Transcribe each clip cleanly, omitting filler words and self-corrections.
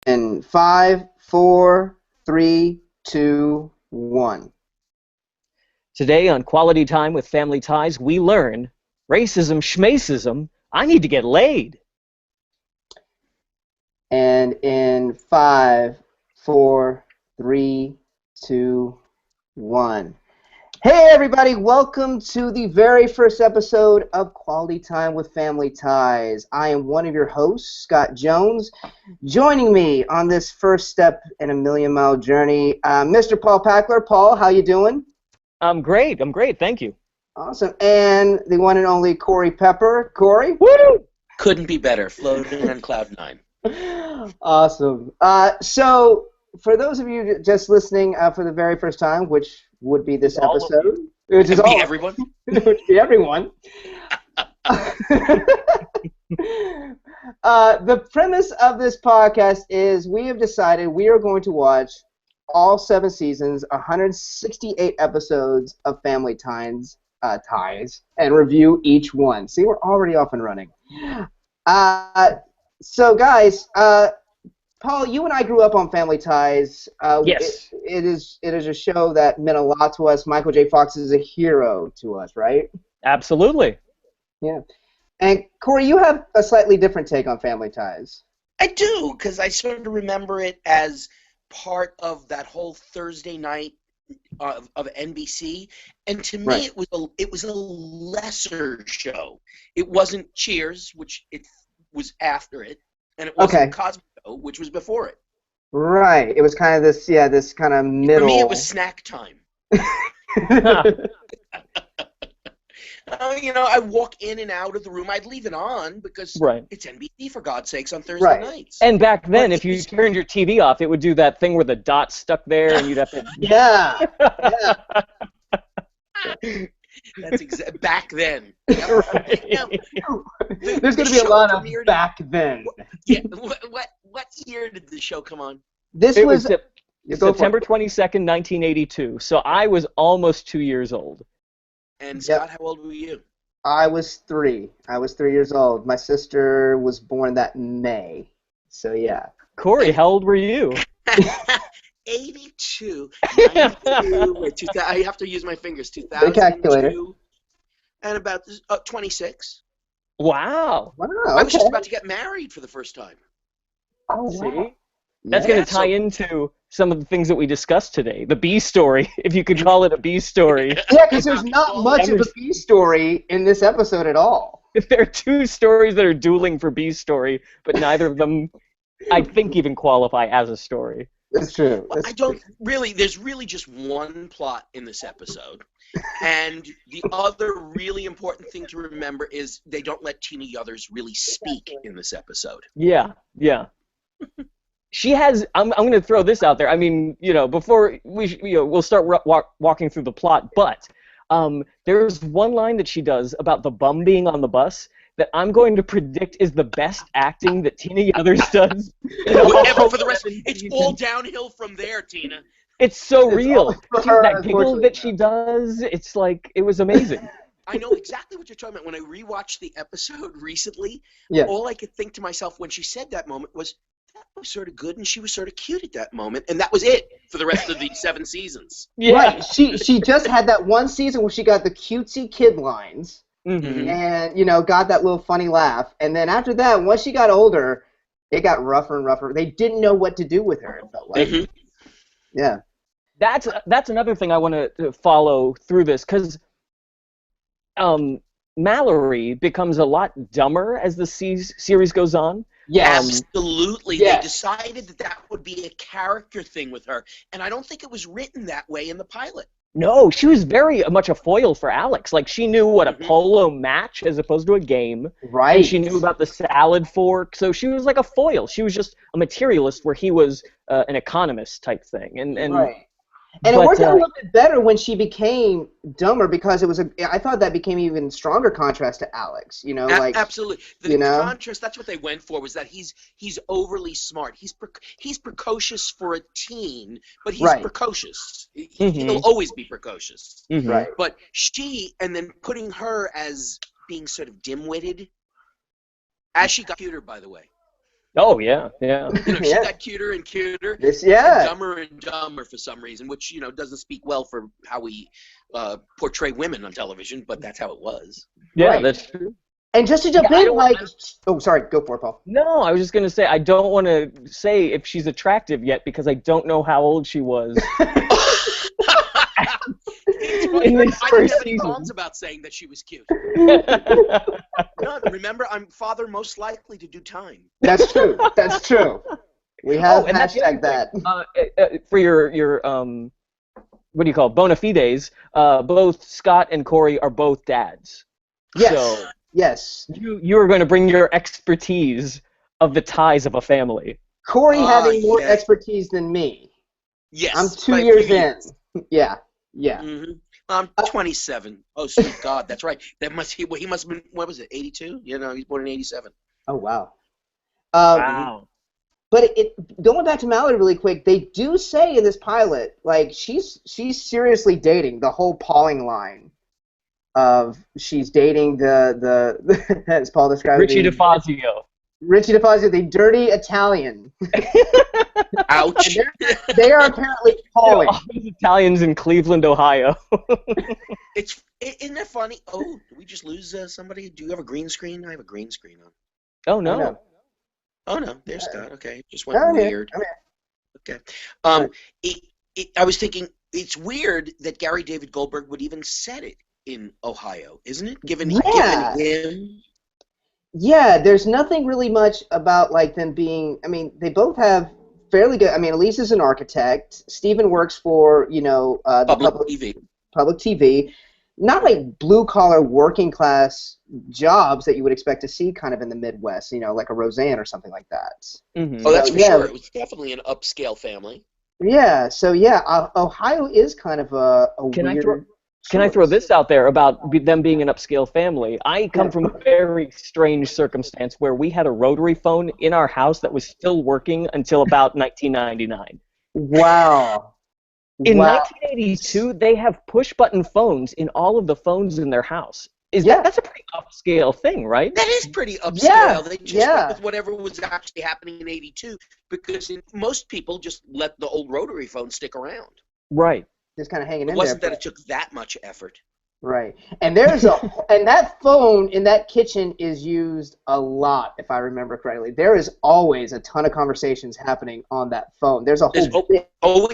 In 5, 4, 3, 2, 1. Today on Quality Time with Family Ties, we learn racism, schmacism, I need to get laid. And in 5, 4, 3, 2, 1. Hey everybody, welcome to the very first episode of Quality Time with Family Ties. I am one of your hosts, Scott Jones. Joining me on this first step in a million-mile journey, Mr. Paul Packler. Paul, how you doing? I'm great, thank you. Awesome. And the one and only Corey Pepper. Corey? Woo! Couldn't be better, floating on cloud 9. Awesome. So, for those of you just listening for the very first time, which would be this episode, which is all everyone, which be everyone. The premise of this podcast is we have decided we are going to watch all 7 seasons, 168 episodes of Family Ties, and review each one. See, we're already off and running. So, guys, Paul, you and I grew up on Family Ties. Yes. It is a show that meant a lot to us. Michael J. Fox is a hero to us, right? Absolutely. Yeah. And, Corey, you have a slightly different take on Family Ties. I do, because I sort of remember it as part of that whole Thursday night of NBC, and to me Right. it was a lesser show. It wasn't Cheers, which it was after it, and it wasn't Cosby, which was before it. Right. It was kind of this kind of middle. For me, it was snack time. I walk in and out of the room. I'd leave it on because it's NBC, for God's sakes, on Thursday nights. And back then, if you turned your TV off, it would do that thing where the dot stuck there, and you'd have to... Yeah. That's back then. Right. There's going to be a lot of back then. Yeah. What year did the show come on? It was September 22nd, 1982. So I was almost 2 years old. And Scott, how old were you? I was 3. I was 3 years old. My sister was born that May. So, yeah. Corey, how old were you? 82, 92, I have to use my fingers, 2002, and about 26. Wow. I was just about to get married for the first time. Oh, see? Wow. That's going to tie into some of the things that we discussed today. The B story, if you could call it a B story. Yeah, because there's not much of a B story in this episode at all. If there are 2 stories that are dueling for B story, but neither of them, I think, even qualify as a story. That's true. There's really just one plot in this episode. And the other really important thing to remember is they don't let Tina Yothers really speak in this episode. Yeah. She has. I'm going to throw this out there. I mean, before we'll start walking through the plot. But there's one line that she does about the bum being on the bus that I'm going to predict is the best acting that Tina Yothers does. Whatever for the rest. It's all downhill from there, Tina. It's so real. That giggle that she does. It's like it was amazing. I know exactly what you're talking about. When I rewatched the episode recently, all I could think to myself when she said that moment was, that was sort of good, and she was sort of cute at that moment, and that was it for the rest of the 7 seasons. Yeah. Right. She just had that one season where she got the cutesy kid lines, and got that little funny laugh, and then after that, once she got older, it got rougher and rougher. They didn't know what to do with her. It felt like. Yeah. That's another thing I want to follow through this, because Mallory becomes a lot dumber as the series goes on. Yeah, absolutely. They decided that would be a character thing with her, and I don't think it was written that way in the pilot. No, she was very much a foil for Alex. Like, she knew what a polo match as opposed to a game. Right. And she knew about the salad fork, so she was like a foil. She was just a materialist where he was an economist type thing. And right. And it worked out a little bit better when she became dumber, because I thought that became even stronger contrast to Alex, absolutely. The contrast, that's what they went for, was that he's overly smart. He's precocious for a teen, but he's precocious. He'll always be precocious. Right. But and then putting her as being sort of dim-witted, as she got cuter, by the way. Oh yeah, yeah. You know, she got cuter and cuter, yeah, dumber and dumber for some reason, which doesn't speak well for how we portray women on television, but that's how it was. Yeah, right. That's true. And just to jump in, oh, sorry, go for it, Paul. No, I was just gonna say I don't want to say if she's attractive yet because I don't know how old she was. In this I didn't have any qualms about saying that she was cute. No, remember, I'm father most likely to do time. That's true. That's true. We have hashtag that. For your what do you call it? Bona fides? Both Scott and Corey are both dads. Yes. So yes. You are going to bring your expertise of the ties of a family. Corey having more expertise than me. Yes. I'm 2 years in. Yeah. Yeah. Mm-hmm. I'm 27. Oh, sweet God, that's right. He must have been, what was it, 82? You know, he's born in 87. Oh, wow. Wow. But going back to Mallory really quick, they do say in this pilot, like, she's seriously dating the whole Pauling line of she's dating the as Paul described Richie DeFazio. Richie DeFazio, the dirty Italian. Ouch. They are apparently calling. All these Italians in Cleveland, Ohio. Isn't that funny? Oh, did we just lose somebody? Do you have a green screen? I have a green screen on. Oh, no. Oh, no. There's Scott. Okay. It just went weird. Okay. I was thinking, it's weird that Gary David Goldberg would even set it in Ohio, isn't it? Given him. Yeah, there's nothing really much about like them being. I mean, they both have fairly good. I mean, Elise is an architect. Stephen works for the public TV. Not like blue collar working class jobs that you would expect to see kind of in the Midwest. Like a Roseanne or something like that. Mm-hmm. Oh, that's for sure. It was definitely an upscale family. Yeah. So yeah, Ohio is kind of a weird. Can I throw this out there about them being an upscale family? I come from a very strange circumstance where we had a rotary phone in our house that was still working until about 1999. Wow. In 1982, they have push-button phones in all of the phones in their house. That's a pretty upscale thing, right? That is pretty upscale. Yeah. They just went with whatever was actually happening in 82 because most people just let the old rotary phone stick around. Right. Just kind of hanging in there. It wasn't that it took that much effort. Right. And there's and that phone in that kitchen is used a lot, if I remember correctly. There is always a ton of conversations happening on that phone. There's always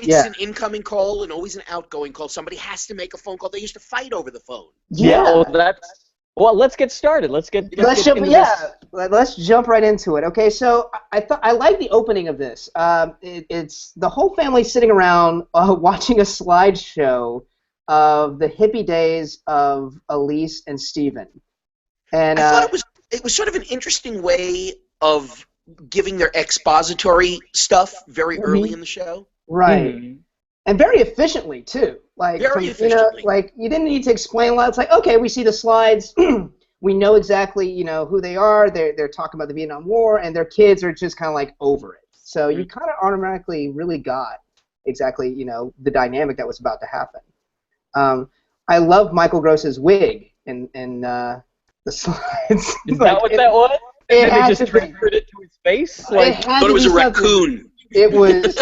an incoming call and always an outgoing call. Somebody has to make a phone call. They used to fight over the phone. Yeah. Well, let's get started. Let's jump right into it. Okay, so I like the opening of this. It's the whole family sitting around watching a slideshow of the hippie days of Elise and Steven. And I thought it was sort of an interesting way of giving their expository stuff very early in the show. Right. Mm-hmm. And very efficiently too. Like efficiently. You didn't need to explain a lot. It's like, okay, we see the slides, we know exactly, who they are. They're talking about the Vietnam War, and their kids are just kind of like over it. So you kind of automatically really got exactly, the dynamic that was about to happen. I love Michael Gross's wig in the slides. Is that what that was? And then they just transferred it to his face? I thought it was a raccoon. It was.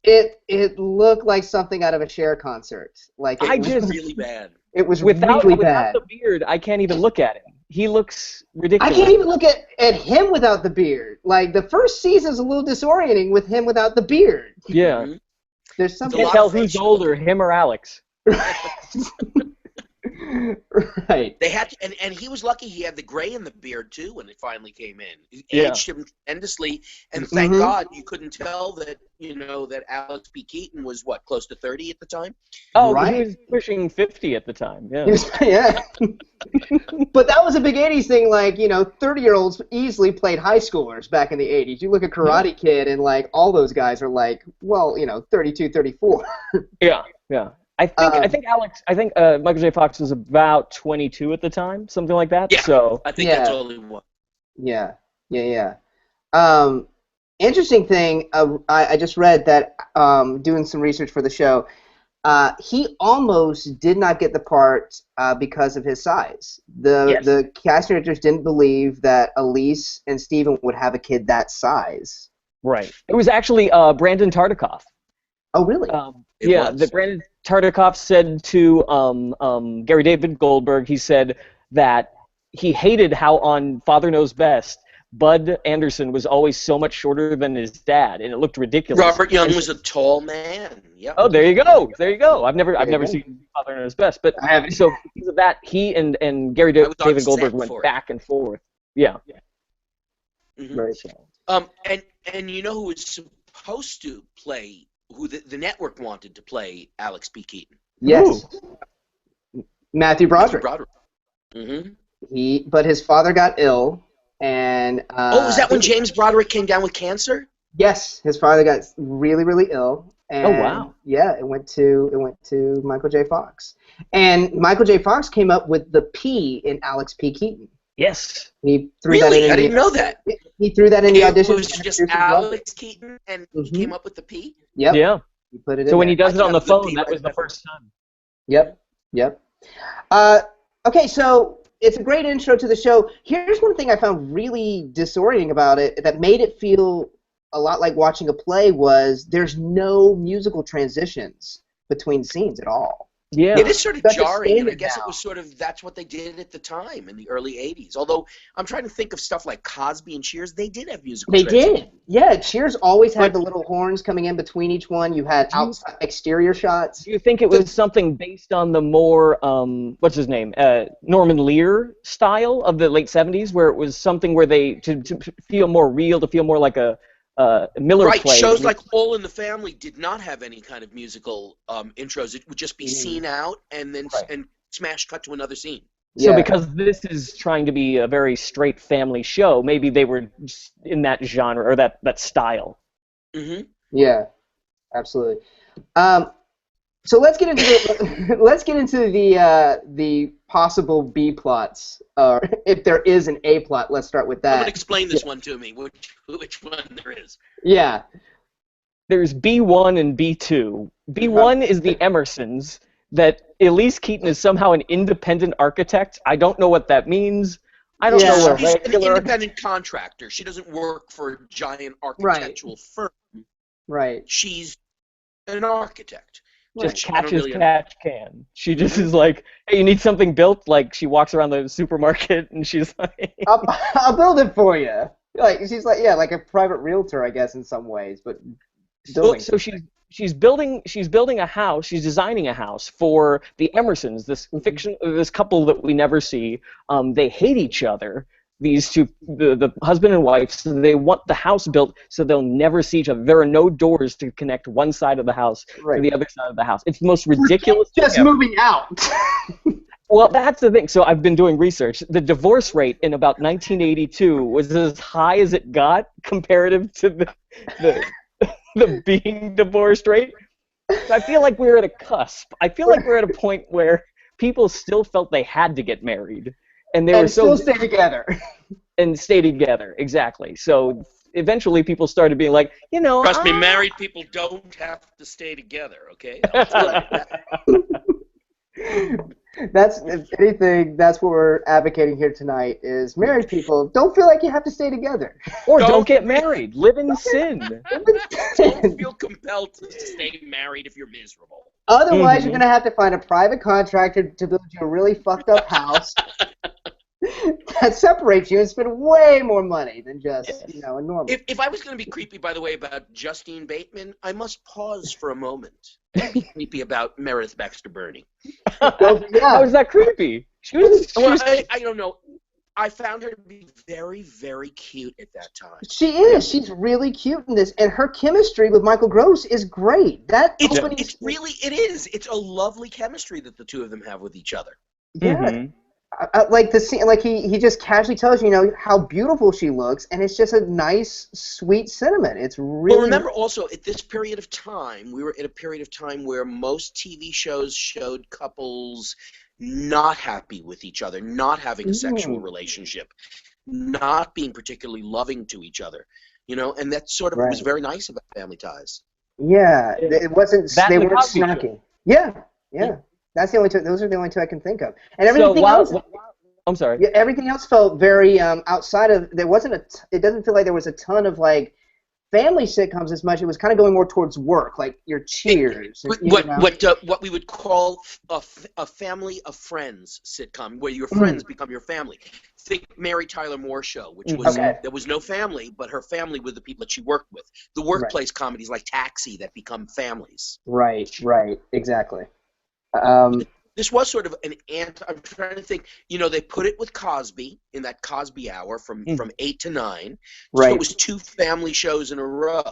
It looked like something out of a Cher concert. Like it was really bad. It was really bad. Without the beard, I can't even look at him. He looks ridiculous. I can't even look at him without the beard. Like the first season is a little disorienting with him without the beard. Yeah. There's something. You can't tell who's older, him or Alex. Right. They had to, and he was lucky he had the gray in the beard too when it finally came in. It aged him tremendously, and thank God you couldn't tell that that Alex P. Keaton was close to 30 at the time. Oh, right. He was pushing 50 at the time. Yeah. Yeah. But that was a big 80s thing. Like 30-year-olds easily played high schoolers back in the 80s. You look at Karate Kid, and like all those guys are like 32, 34. Yeah. I think Michael J. Fox was about 22 at the time, something like that. Yeah, so I think that's all he was. Yeah. Interesting thing, I just read that doing some research for the show, he almost did not get the part because of his size. The casting directors didn't believe that Elise and Steven would have a kid that size. Right. It was actually Brandon Tartikoff. Oh, really? The Brandon Tartikoff said to Gary David Goldberg, he said that he hated how on Father Knows Best, Bud Anderson was always so much shorter than his dad, and it looked ridiculous. Robert Young was a tall man. Yep. Oh, there you go. There you go. I've never seen Father Knows Best, but I haven't. So because of that, he and Gary David Goldberg went back and forth. Yeah. Mm-hmm. Very so. And you know who was supposed to play, who the network wanted to play Alex P. Keaton? Yes. Ooh. Matthew Broderick. Mm-hmm. But his father got ill, and was that when James Broderick came down with cancer? Yes, his father got really, really ill. And, wow! Yeah, it went to Michael J. Fox, and Michael J. Fox came up with the P in Alex P. Keaton. Yes. He threw that in. I didn't know that. He threw that in the audition. It was just Alex Keaton, and he came up with the P. Yep. Yeah. He put it in. So when there. he does it on the phone, that was the first time. Yep. Okay, so it's a great intro to the show. Here's one thing I found really disorienting about it that made it feel a lot like watching a play was there's no musical transitions between scenes at all. Yeah. It is sort of jarring, and I guess it was sort of that's what they did at the time in the early 80s. Although I'm trying to think of stuff like Cosby and Cheers, they did have musical transitions. Did. Yeah, Cheers always had the little horns coming in between each one. You had outside exterior shots. Do you think it was something based on the more, what's his name, Norman Lear style of the late 70s, where it was something where they, to feel more real, to feel more like a Miller play. Right, shows like All in the Family did not have any kind of musical intros. It would just be scene out and then and smash cut to another scene. So because this is trying to be a very straight family show, maybe they were in that genre or that style. Mm-hmm. Yeah, absolutely. So let's get into the possible B plots, or if there is an A plot. Let's start with that. Someone explain this one to me. Which one there is? Yeah. There's B1 and B2. B1 is the Emersons. That Elise Keaton is somehow an independent architect. I don't know what that means. I don't know what she's an independent contractor. She doesn't work for a giant architectural firm. Right. She's an architect. Just catches catch can. She just is like, hey, you need something built? Like, she walks around the supermarket and she's like... I'll build it for you. Like, she's like, like a private realtor, I guess, in some ways, but... So she's building a house. She's designing a house for the Emersons, this this couple that we never see. They hate each other. These two, the husband and wife, so they want the house built so they'll never see each other. There are no doors to connect one side of the house to the other side of the house. It's the most ridiculous thing just moving out. Well, that's the thing. So I've been doing research. The divorce rate in about 1982 was as high as it got comparative to the being divorced rate. I feel like we're at a cusp. I feel like we're at a point where people still felt they had to get married. And they were still stay together. And stay together, exactly. So eventually people started being like, Trust me, married people don't have to stay together, okay? That's, if anything, that's what we're advocating here tonight is married people don't feel like you have to stay together. Or don't get married. Live in sin. Don't feel compelled to stay married if you're miserable. Otherwise, you're going to have to find a private contractor to build you a really fucked up house that separates you and spend way more money than just, a normal. If I was going to be creepy, by the way, about Justine Bateman, I must pause for a moment and be creepy about Meredith Baxter Burney. How is that creepy? I don't know. I found her to be very, very cute at that time. She is. She's really cute in this, and her chemistry with Michael Gross is great. It is. It's a lovely chemistry that the two of them have with each other. Yeah. Mm-hmm. Like the scene, like he just casually tells you, how beautiful she looks, and it's just a nice, sweet sentiment. It's really. Well, remember also at this period of time, we were at a period of time where most TV shows showed couples not happy with each other, not having a sexual relationship, not being particularly loving to each other, and that sort of was very nice about Family Ties. Yeah, it wasn't. They weren't snarky. Yeah, yeah. That's the only two. Those are the only two I can think of. And everything else. I'm sorry. Yeah, everything else felt very outside of. There wasn't a. It doesn't feel like there was a ton of like family sitcoms as much. It was kind of going more towards work, like your Cheers. What we would call a family of friends sitcom, where your friends become your family. Think Mary Tyler Moore Show, which was there was no family, but her family were the people that she worked with. The workplace comedies like Taxi that become families. Right, exactly. This was sort of an I'm trying to think. You know, they put it with Cosby in that Cosby Hour from 8 to 9. Right. So it was 2 family shows in a row.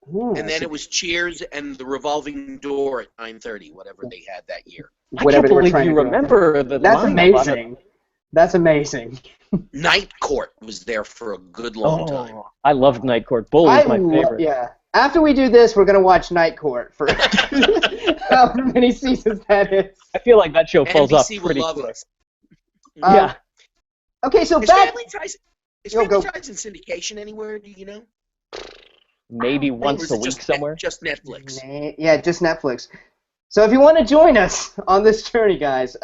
And then it was Cheers and The Revolving Door at 9:30, whatever they had that year. I can't believe you remember the That's amazing. That's amazing. Night Court was there for a good long time. I loved Night Court. Bull was my favorite. Yeah. After we do this, we're going to watch Night Court for however many seasons that is. I feel like that show falls off NBC pretty will love quick. us. Yeah. Okay, so Is Family Ties in syndication anywhere, do you know? Maybe once a week somewhere. Just Netflix. Yeah, just Netflix. So if you want to join us on this journey, guys,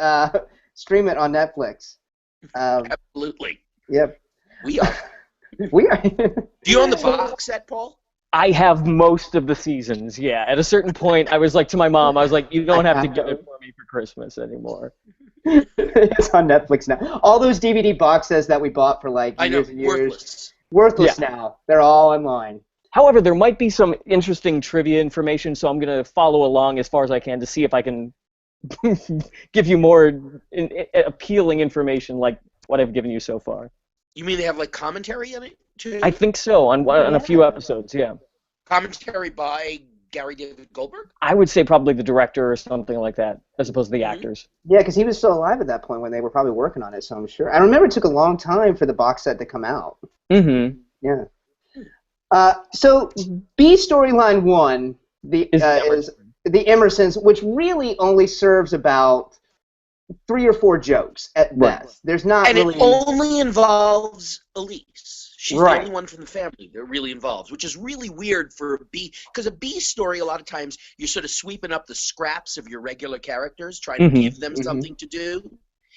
stream it on Netflix. Absolutely. Yep. We are. We are. Do you own the box set, Paul? I have most of the seasons, yeah. At a certain point, I was like to my mom, I was like, you don't have to get it for me for Christmas anymore. It's on Netflix now. All those DVD box sets that we bought for like years and years. Worthless now. They're all online. However, there might be some interesting trivia information, so I'm going to follow along as far as I can to see if I can give you more appealing information like what I've given you so far. You mean they have like commentary on it too? I think so, on a few episodes, yeah. Commentary by Gary David Goldberg? I would say probably the director or something like that, as opposed to the actors. Yeah, because he was still alive at that point when they were probably working on it, so I'm sure. I remember it took a long time for the box set to come out. Mm-hmm. Yeah. So B storyline 1 is the Emersons, which really only serves about 3 or 4 jokes at best. There's not and really... it only involves Elise. She's Right. the only one from the family that really involves, which is really weird for a B, because a B story, a lot of times, you're sort of sweeping up the scraps of your regular characters, trying to give them something to do.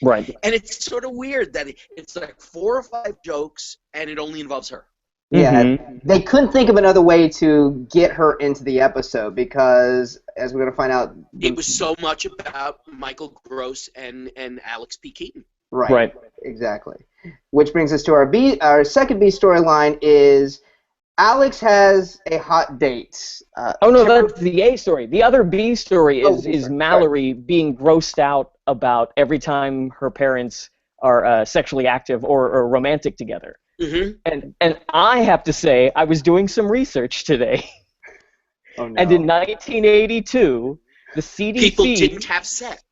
Right. And it's sort of weird that it's like 4 or 5 jokes, and it only involves her. Yeah, they couldn't think of another way to get her into the episode because, as we're going to find out... It was so much about Michael Gross and Alex P. Keaton. Right, exactly. Which brings us to our second B storyline is Alex has a hot date. That's the A story. The other B story is Mallory being grossed out about every time her parents are sexually active or romantic together. Mm-hmm. And I have to say, I was doing some research today. Oh, no. And in 1982, the CDC... People didn't have sex.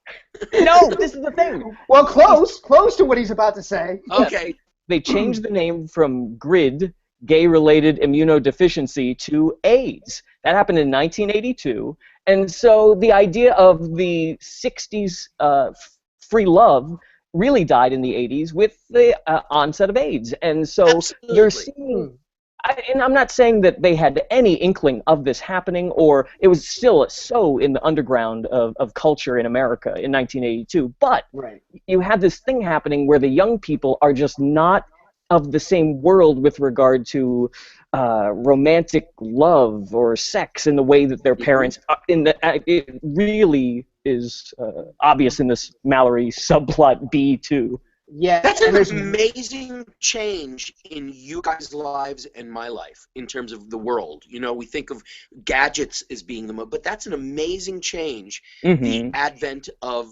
No, this is the thing. Well, close to what he's about to say. Okay. They changed the name from GRID, gay-related immunodeficiency, to AIDS. That happened in 1982. And so the idea of the 60s free love really died in the 80s with the onset of AIDS. And so you're seeing... And I'm not saying that they had any inkling of this happening, or it was still so in the underground of culture in America in 1982, but you had this thing happening where the young people are just not of the same world with regard to romantic love or sex in the way that their parents it really is obvious in this Mallory subplot B2. Yeah, that's an amazing change in you guys' lives and my life in terms of the world. You know, we think of gadgets as being but that's an amazing change. The advent of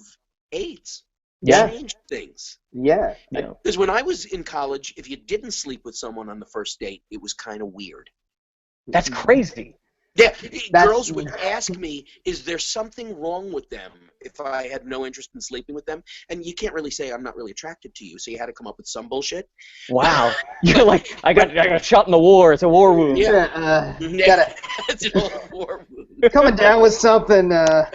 AIDS changed things. Yeah. Because when I was in college, if you didn't sleep with someone on the first date, it was kind of weird. That's crazy. Yeah, girls would ask me, is there something wrong with them if I had no interest in sleeping with them? And you can't really say I'm not really attracted to you, so you had to come up with some bullshit. Wow. You're like, I got shot in the war. It's a war wound. Yeah. It's an old war wound. Coming down with something. I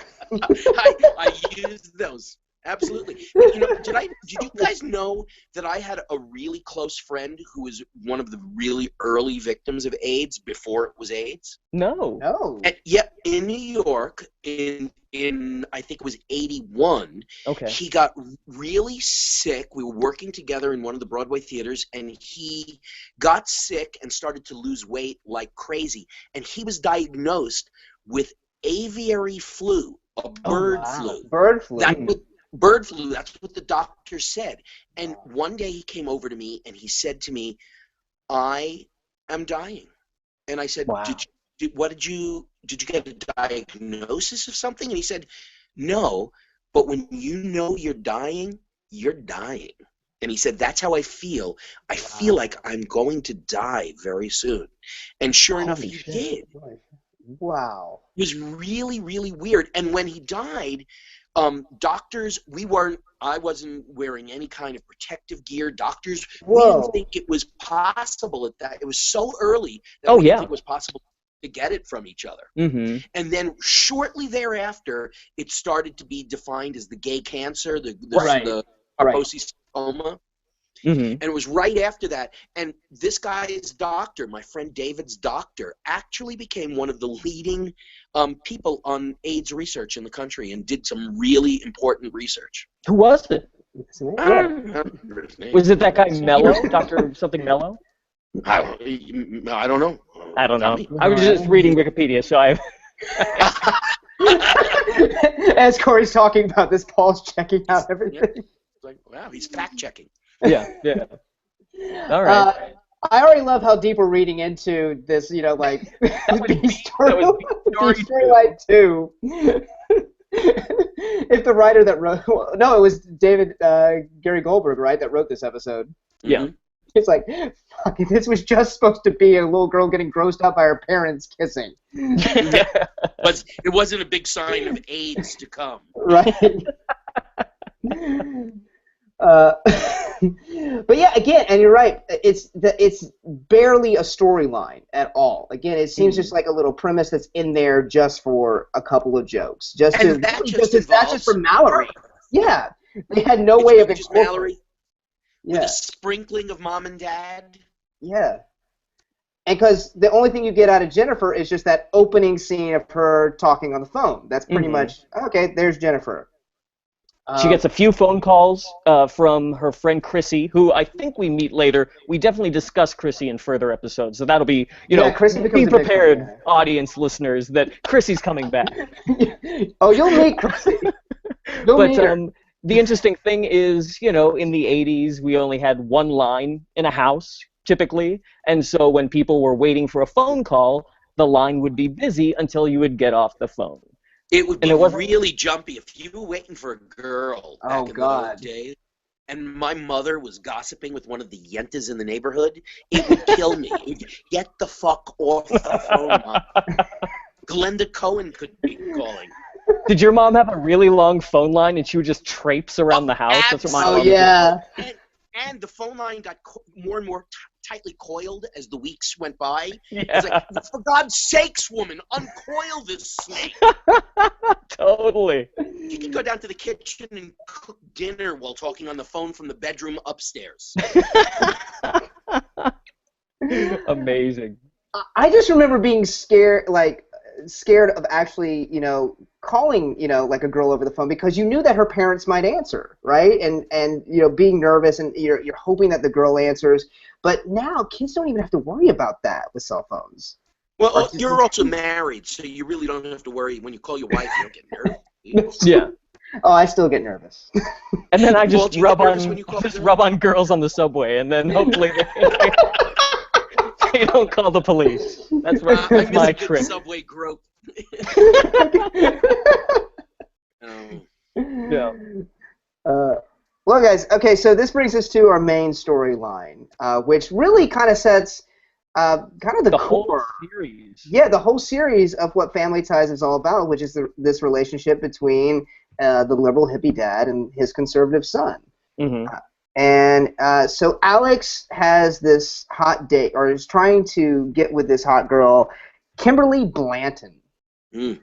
use those. Absolutely. But, did you guys know that I had a really close friend who was one of the really early victims of AIDS before it was AIDS? No. No. And, yeah, in New York, in I think it was 81, Okay. he got really sick. We were working together in one of the Broadway theaters, and he got sick and started to lose weight like crazy. And he was diagnosed with aviary flu, a bird flu. Bird flu. Bird flu, that's what the doctor said. And one day he came over to me and he said to me, I am dying. And I said, wow. Did you get a diagnosis of something? And he said, no, but when you know you're dying, you're dying. And he said, that's how I feel. I feel like I'm going to die very soon. And sure enough, he did. Wow. It was really, really weird. And when he died, doctors, I wasn't wearing any kind of protective gear. Doctors, we didn't think it was possible at that. It was so early that we didn't think it was possible to get it from each other. Mm-hmm. And then shortly thereafter, it started to be defined as the gay cancer, the Kaposi's sarcoma. Mm-hmm. And it was right after that. And this guy's doctor, my friend David's doctor, actually became one of the leading people on AIDS research in the country and did some really important research. Who was it? Was it that guy Mello? Dr. something Mello? I don't know. I don't know. I was just reading Wikipedia, so I... As Corey's talking about this, Paul's checking out everything. Yeah. Like, wow, he's fact-checking. Yeah. All right. I already love how deep we're reading into this, like, Storyline 2. If the writer that wrote, no, it was David, Gary Goldberg, right, that wrote this episode. Yeah. It's like, fuck, this was just supposed to be a little girl getting grossed out by her parents kissing. But it wasn't a big sign of AIDS to come. Right. But yeah, again, and you're right. It's barely a storyline at all. Again, it seems just like a little premise that's in there just for a couple of jokes, just for Mallory. Yeah, they had no way of just Mallory. With a sprinkling of mom and dad. Yeah. And because the only thing you get out of Jennifer is just that opening scene of her talking on the phone. That's pretty much, okay, there's Jennifer. She gets a few phone calls from her friend Chrissy, who I think we meet later. We definitely discuss Chrissy in further episodes, so that'll be, be prepared, audience listeners, that Chrissy's coming back. Oh, you'll meet Chrissy. The interesting thing is, in the 80s, we only had one line in a house, typically, and so when people were waiting for a phone call, the line would be busy until you would get off the phone. It would be really jumpy if you were waiting for a girl back in the old days, and my mother was gossiping with one of the yentas in the neighborhood. It would kill me. Get the fuck off the phone, Mom. Glenda Cohen could be calling. Did your mom have a really long phone line and she would just traipse around the house? That's what my mom did. And the phone line got more and more tightly coiled as the weeks went by. Yeah. It's like, for God's sakes, woman, uncoil this snake. Totally. You can go down to the kitchen and cook dinner while talking on the phone from the bedroom upstairs. Amazing. I just remember being scared of actually, calling, like a girl over the phone because you knew that her parents might answer, right? And being nervous and you're hoping that the girl answers. But now kids don't even have to worry about that with cell phones. Well, you're also married, so you really don't have to worry when you call your wife. You don't get nervous. Yeah. Oh, I still get nervous. And then I just rub on girls on the subway, and then hopefully they don't call the police. That's my trick. Subway grope. Yeah. Well, guys, okay, so this brings us to our main storyline, which really kind of sets kind of the core. Whole series. Yeah, the whole series of what Family Ties is all about, which is this relationship between the liberal hippie dad and his conservative son. Mm-hmm. So Alex has this hot date, or is trying to get with this hot girl, Kimberly Blanton. Mm.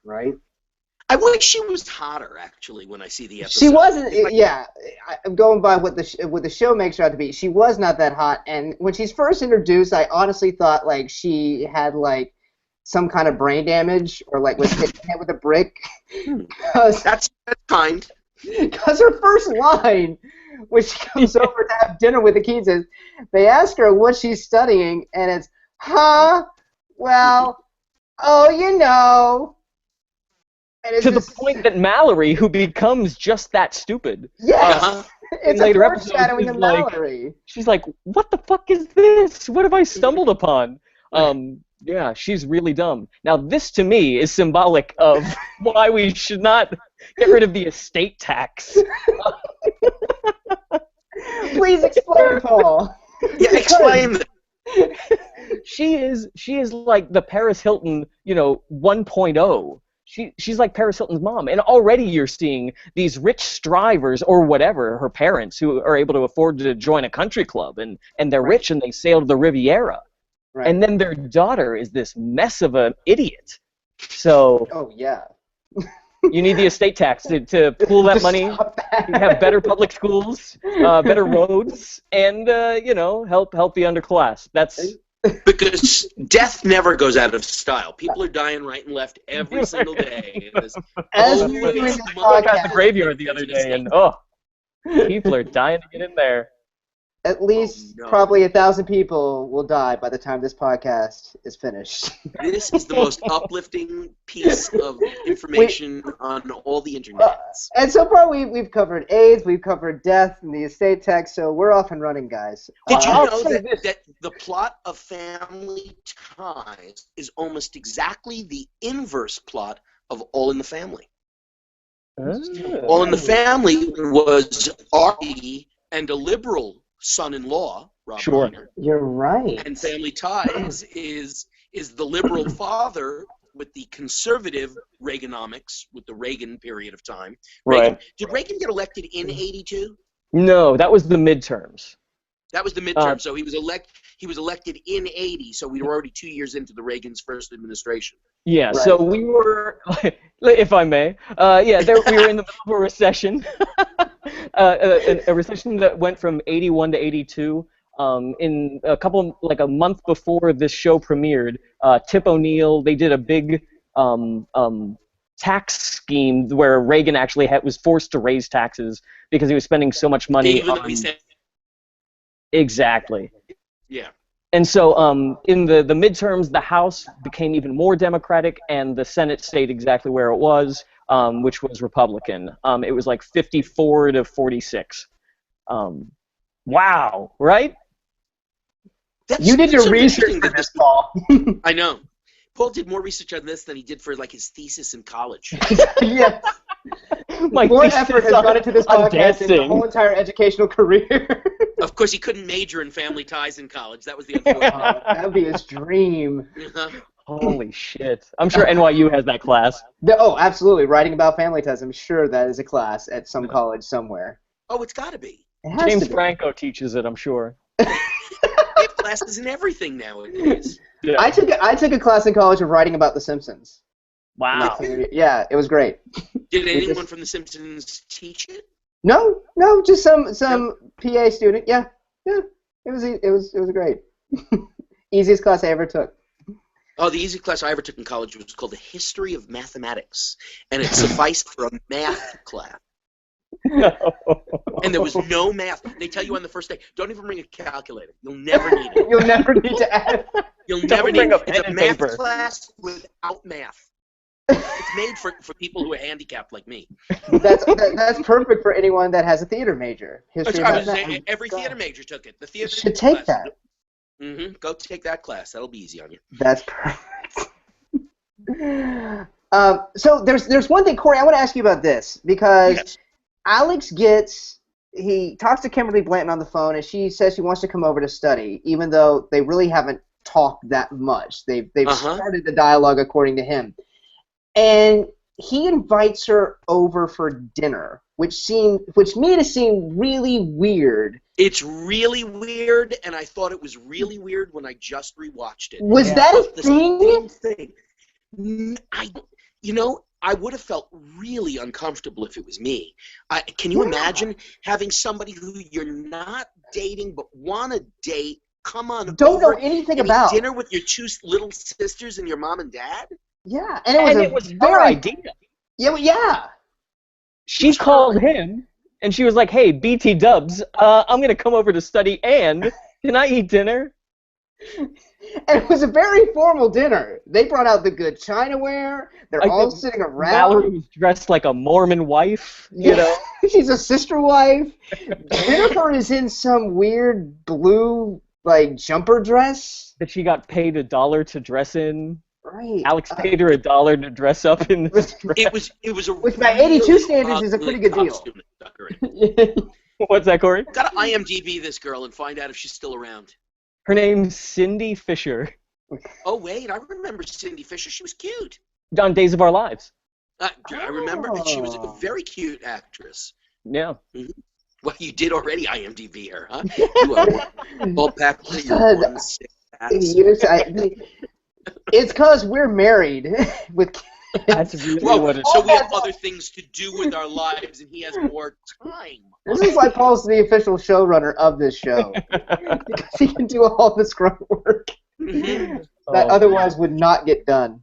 Right? I wish she was hotter, actually, when I see the episode. She wasn't. Yeah, I'm going by what the show makes her out to be. She was not that hot, and when she's first introduced, I honestly thought like she had like some kind of brain damage or like was hit with a brick. That's kind. Because her first line, when she comes over to have dinner with the Keens, is they ask her what she's studying, and it's, well, oh, you know. And to the point that Mallory, who becomes just that stupid. Yes! It's a later foreshadowing of Mallory. She's like, what the fuck is this? What have I stumbled upon? Yeah, she's really dumb. Now, this to me is symbolic of why we should not get rid of the estate tax. Please explain, Paul. Yeah, explain. She is like the Paris Hilton, 1.0. She's like Paris Hilton's mom, and already you're seeing these rich strivers or whatever, her parents, who are able to afford to join a country club, and they're rich and they sail to the Riviera. Right. And then their daughter is this mess of an idiot. So. Oh yeah. You need the estate tax to pool that money, have better public schools, better roads, and help the underclass. That's because death never goes out of style. People are dying right and left every single day. As we were doing this podcast at the graveyard the other day, and people are dying to get in there. At least probably 1,000 people will die by the time this podcast is finished. This is the most uplifting piece of information on all the internet. And so far we've covered AIDS, we've covered death, and the estate tax, so we're off and running, guys. Did you know that the plot of Family Ties is almost exactly the inverse plot of All in the Family? All in the Family was Artie and a liberal son-in-law, Rob Reiner. You're right. And Family Ties is the liberal father with the conservative Reaganomics, with the Reagan period of time. Right. Did Reagan get elected in '82? No, that was the midterms. That was the midterm. So he was elected in '80. So we were already 2 years into the Reagan's first administration. Yeah. Right. So we were, if I may, we were in the middle of a recession. A recession that went from 81 to 82. In a month before this show premiered, Tip O'Neill, they did a big tax scheme where Reagan actually was forced to raise taxes because he was spending so much money. Even though he said. Exactly. Yeah. And so in the midterms, the House became even more Democratic, and the Senate stayed exactly where it was, which was Republican. It was like 54 to 46. Wow, right? You did your research for this, Paul. I know. Paul did more research on this than he did for his thesis in college. Yeah. More effort has gone into this podcast in the whole entire educational career. Of course, he couldn't major in Family Ties in college. That was the unfortunate. That would be his dream. Holy shit. I'm sure NYU has that class. Oh, absolutely. Writing about family ties. I'm sure that is a class at some college somewhere. Oh, it's got to be. James Franco teaches it, I'm sure. They have classes in everything nowadays. Yeah. I took a class in college of writing about The Simpsons. Wow. Yeah, it was great. Did anyone from The Simpsons teach it? No, just some PA student. Yeah, it was great. Easiest class I ever took. Oh, the easy class I ever took in college was called the History of Mathematics, and it sufficed for a math class. No. And there was no math. They tell you on the first day, don't even bring a calculator. You'll never need it. You'll never need to add. You'll never need it. It's a math class without math. It's made for people who are handicapped like me. That's perfect for anyone that has a theater major. Every theater major took it. The theater should take that. Mm-hmm. Go take that class. That'll be easy on you. That's perfect. So there's one thing, Corey, I want to ask you about this because Alex he talks to Kimberly Blanton on the phone, and she says she wants to come over to study, even though they really haven't talked that much. They've started the dialogue according to him. And he invites her over for dinner, which made it seem really weird. It's really weird, and I thought it was really weird when I just rewatched it. Was that a thing? Same thing. I would have felt really uncomfortable if it was me. Can you imagine having somebody who you're not dating but want to date come on don't over know anything and about eat dinner with your two little sisters and your mom and dad? Yeah, and it was her idea. Yeah. She called him, and she was like, "Hey, BT Dubs, I'm gonna come over to study, and can I eat dinner?" And it was a very formal dinner. They brought out the good chinaware. They're all sitting around. Mallory was dressed like a Mormon wife, you know. She's a sister wife. Jennifer is in some weird blue jumper dress that she got paid $1 to dress in. Right. Alex paid her $1 to dress up in this dress. It was a which by 82 standards is a pretty good deal. What's that, Corey? Got to IMDb this girl and find out if she's still around. Her name's Cindy Fisher. Oh wait, I remember Cindy Fisher. She was cute. On Days of Our Lives. I remember she was a very cute actress. Yeah. Mm-hmm. Well, you did already IMDb her, huh? You are bull pack. You're 1 6 ass. It's because we're married with kids. That's really what it is. So we have other things to do with our lives, and he has more time. This is why Paul's the official showrunner of this show. Because he can do all this grunt work that otherwise would not get done.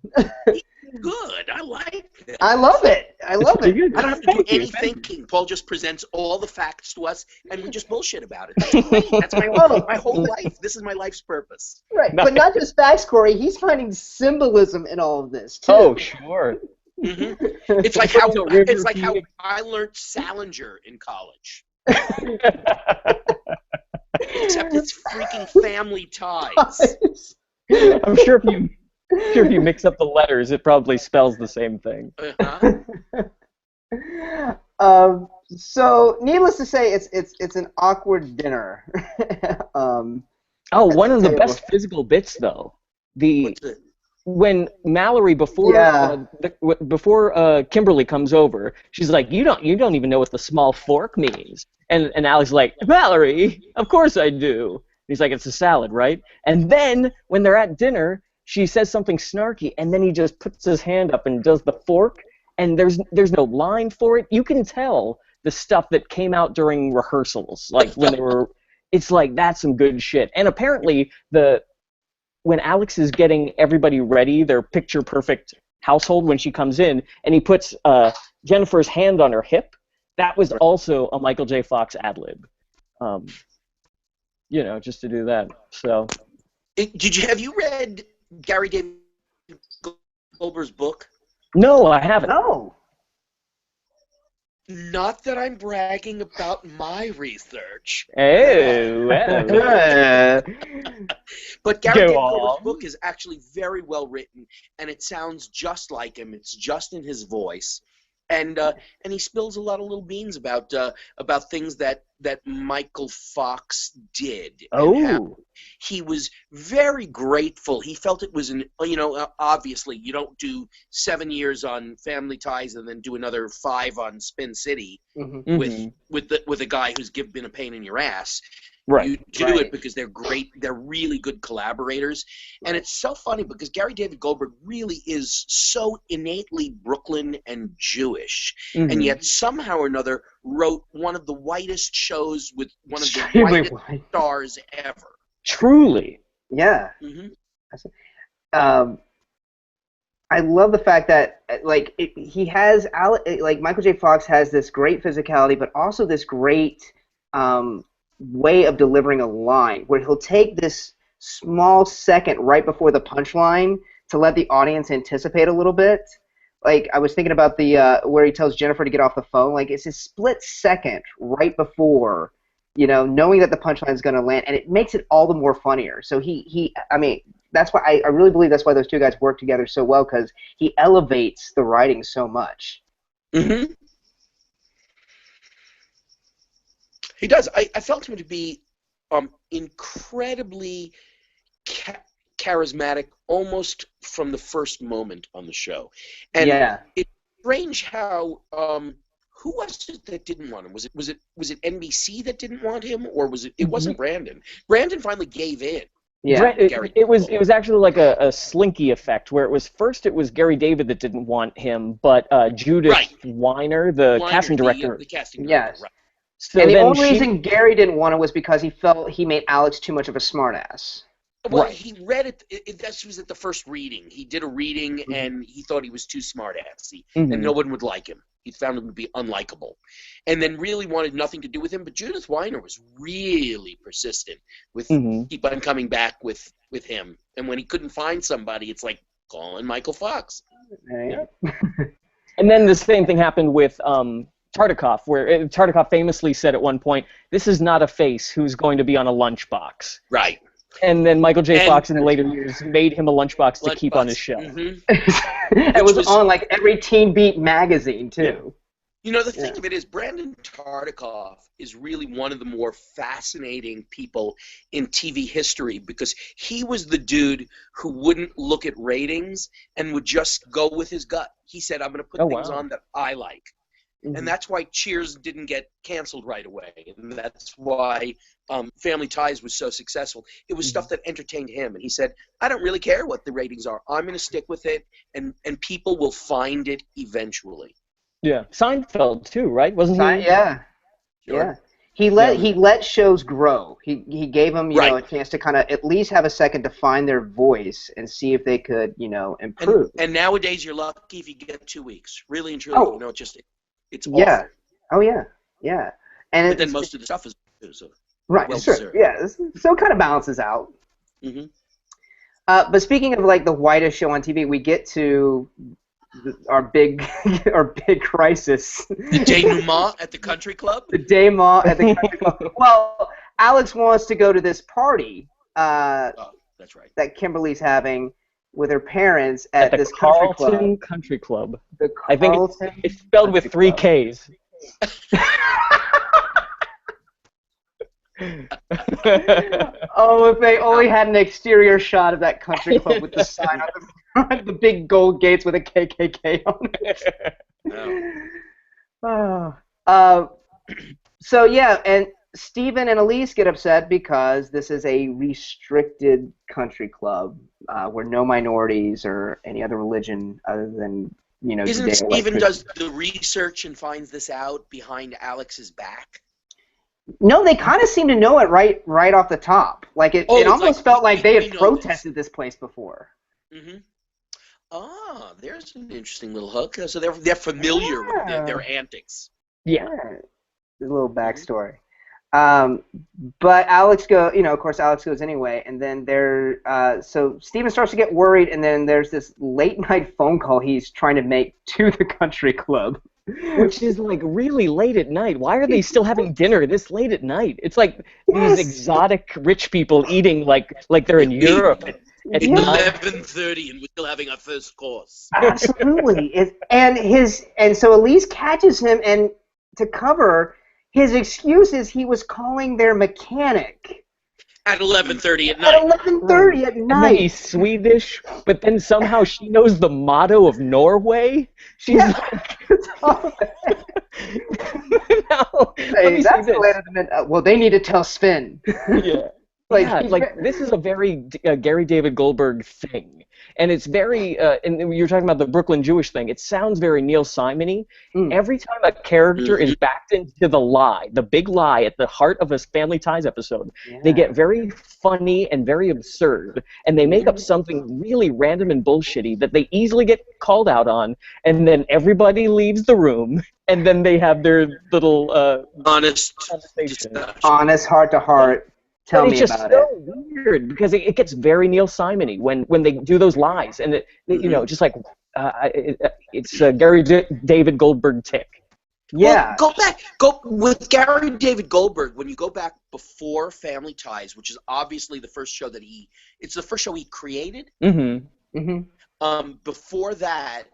Good. I like it. I love it. I love it. I don't have to do any thinking. Paul just presents all the facts to us, and we just bullshit about it. That's great. That's my whole life. This is my life's purpose. Right. But not just facts, Corey. He's finding symbolism in all of this, too. Oh, sure. Mm-hmm. It's like how I learned Salinger in college. Except it's freaking Family Ties. I'm sure if you mix up the letters, it probably spells the same thing. So, needless to say, it's an awkward dinner. One of the best physical bits, though, when Mallory before Kimberly comes over, she's like, you don't even know what the small fork means, and Alex is like, Mallory, of course I do. And he's like, it's a salad, right? And then when they're at dinner, she says something snarky, and then he just puts his hand up and does the fork, and there's no line for it. You can tell the stuff that came out during rehearsals, like when they were. It's like that's some good shit. And apparently when Alex is getting everybody ready, their picture-perfect household when she comes in, and he puts Jennifer's hand on her hip, that was also a Michael J. Fox ad-lib. Just to do that. So. Have you read Gary David Goldberg's book? No, I haven't. No. Not that I'm bragging about my research. Oh, well. But Gary David Goldberg's book is actually very well written, and it sounds just like him. It's just in his voice, and he spills a lot of little beans about things that Michael Fox did. Oh. He was very grateful. He felt it was obviously you don't do 7 years on Family Ties and then do another 5 on Spin City with a guy who's been a pain in your ass. Right. You do it because they're great. They're really good collaborators. And it's so funny because Gary David Goldberg really is so innately Brooklyn and Jewish. And yet somehow or another wrote one of the whitest shows with one of the whitest stars ever. Truly. Yeah. I love the fact that he has Michael J. Fox has this great physicality, but also this great way of delivering a line where he'll take this small second right before the punchline to let the audience anticipate a little bit. Like I was thinking about the where he tells Jennifer to get off the phone. Like it's a split second right before, knowing that the punchline is going to land, and it makes it all the more funnier. So that's why I really believe that's why those two guys work together so well, because he elevates the writing so much. Mm-hmm. He does. I felt him to be incredibly charismatic almost from the first moment on the show. And it's strange how who was it that didn't want him? Was it NBC that didn't want him, or was it wasn't Brandon? Brandon finally gave in. Yeah. It was actually like a slinky effect, where it was Gary David that didn't want him, but Judith Weiner, the casting director. The casting director, yes. right. So and the then only reason Gary didn't want it was because he felt he made Alex too much of a smartass. Well, right. he read it. That was at the first reading. He did a reading, and he thought he was too smart-assy, and no one would like him. He found him to be unlikable, and then really wanted nothing to do with him. But Judith Weiner was really persistent with keep on coming back with him. And when he couldn't find somebody, it's like calling Michael Fox. Yeah. And then the same thing happened with Tartikoff, where Tartikoff famously said at one point, "This is not a face who's going to be on a lunchbox." Right. And then Michael J. Fox in the later years made him a lunchbox to keep on his shelf. It was on like every Teen Beat magazine too. Yeah. You know, the thing of it is, Brandon Tartikoff is really one of the more fascinating people in TV history, because he was the dude who wouldn't look at ratings and would just go with his gut. He said, I'm going to put things on that I like. And that's why Cheers didn't get canceled right away. And that's why Family Ties was so successful. It was stuff that entertained him. And he said, I don't really care what the ratings are. I'm going to stick with it, and people will find it eventually. Yeah. Seinfeld, too, right? Wasn't he? Yeah. Sure. Yeah. He let shows grow. He gave them, you know, a chance to kind of at least have a second to find their voice and see if they could, you know, improve. And nowadays you're lucky if you get 2 weeks. Really and truly, you know, it's awful. Yeah. Oh yeah. Yeah. And but then most of the stuff is so right. Well sure. deserved. Yeah. So it kind of balances out. But speaking of like the whitest show on TV, we get to our big crisis. The denouement at the country club? The denouement at the country club. Well, Alex wants to go to this party that's right. that Kimberly's having with her parents at this Carlton Country Club. The I think it's spelled with 3 Ks. Oh, if they only had an exterior shot of that country club with the sign on the front, the big gold gates with a KKK on it. So yeah, and Stephen and Elise get upset because this is a restricted country club where no minorities or any other religion other than, you know, Isn't Stephen does the research and finds this out behind Alex's back? No, they kind of seem to know it right off the top. Like it almost felt like they had protested this place before. Ah, there's an interesting little hook. So they're familiar with their antics. Yeah, a little backstory. But Alex of course Alex goes anyway, and then so Stephen starts to get worried, and then there's this late night phone call he's trying to make to the country club. Which is like really late at night. Why are they still having dinner this late at night? It's like these exotic rich people eating like they're in Europe at 11:30, and we're still having our first course. Absolutely. And so Elise catches him, and to cover his excuse is he was calling their mechanic. At 11:30 at night. At 11:30 at night. And then he's Swedish, but then somehow she knows the motto of Norway. She's like, no, that's the way to well, they need to tell Sven. Yeah. This is a very Gary David Goldberg thing, and it's very. And you're talking about the Brooklyn Jewish thing. It sounds very Neil Simon-y. Every time a character is backed into the lie, the big lie at the heart of a Family Ties episode, they get very funny and very absurd, and they make up something really random and bullshitty that they easily get called out on, and then everybody leaves the room, and then they have their little honest heart to heart. Tell me about it. It's just so weird because it gets very Neil Simon-y when they do those lies, and just like it's Gary David Goldberg tick. Yeah. Well, go with Gary David Goldberg. When you go back before Family Ties, which is obviously the first show it's the first show he created. Before that,